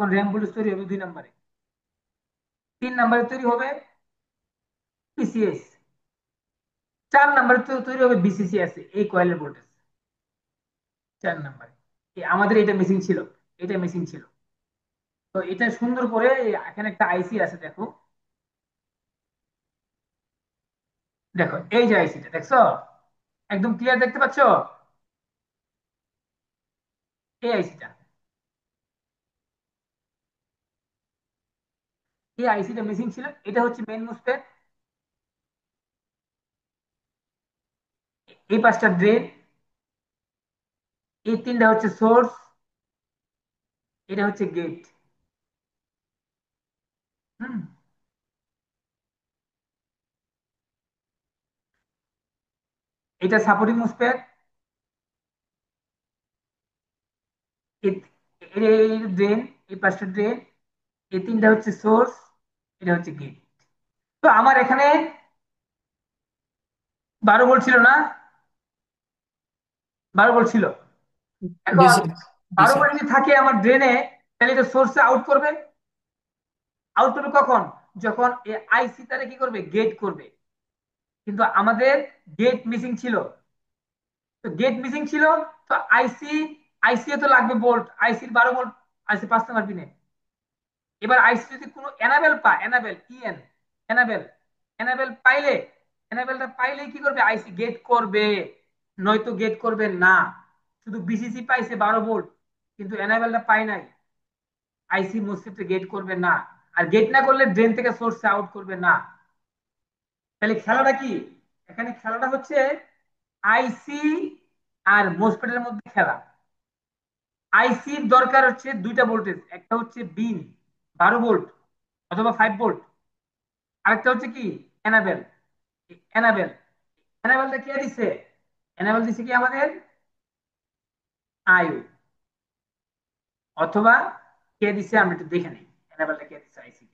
তখন RAM voltage তৈরি হবে 2 নম্বরে। 3 নম্বরে তৈরি হবে পিসিএস। 4 নম্বরে তৈরি হবে বিসিসিএস, এই কয়েলের ভোল্টেজ। 4 নম্বরে আমাদের এটা মিসিং ছিল, এটা মিসিং ছিল। তো এটা সুন্দর করে এখানে একটা আইসি আছে, দেখো। দেখো এই যে আইসিটা দেখছো, একদম ক্লিয়ার দেখতে পাচ্ছো? এই আইসিটা, এই আইসিটা মিসিং ছিল। এটা হচ্ছে মেইন মুসফেট, এই 5টা ড্রেন, এই 3টা হচ্ছে সোর্স, এটা হচ্ছে গেট। হুম। এটা সাপোর্টিং মুসফেট, এই ড্রেন, এই 5টা ড্রেন, এই 3টা হচ্ছে সোর্স, এটা হচ্ছে গেট। তো আমার এখানে 12 ভোল্ট ছিল না? 12 ভোল্ট ছিল। জি এখন স্যার। জি 12 স্যার। ভোল্ট যদি থাকে আমার ড্রেনে, তাহলে এটা সোর্সে আউট করবে। আউট করবে কখন? যখন এই আইসি তারে কি করবে, গেট করবে। কিন্তু আমাদের গেট মিসিং ছিল। তো গেট মিসিং ছিল, তো আইসি, আইসি তো লাগবে ভোল্ট, আইসির 12 ভোল্ট, আইসি 5 নাম্বার পিনে। এবার আইসি যদি কোনো এনাবেল পায়, এনাবেল ইএন, এনাবেল, এনাবেল পাইলে, এনাবেলটা পাইলেই কি করবে, আইসি গেট করবে, নয়তো গেট করবে না। শুধু বিসিসি পাইছে 12 ভোল্ট, কিন্তু এনাবেলটা পাই নাই, আইসি মসফেটে গেট করবে না। আর গেট না করলে ড্রেন থেকে সোর্সে আউট করবে না। তাহলে খেলাটা কি? এখানে খেলাটা হচ্ছে আইসি আর মোসফেটের মধ্যে খেলা। আইসির দরকার হচ্ছে 2টা ভোল্টেজ, একটা হচ্ছে বিন 12 ভোল্ট অথবা 5 ভোল্ট, আরেকটা হচ্ছে কি, এনাবেল। এনাবেল, এনাবেলটা কে দিছে? এনাবেল দিছে কি আমাদের আয়ু, অথবা কে দিছে আমরা একটু দেখে নিই এনাবেলটা কে দিছে আইসি।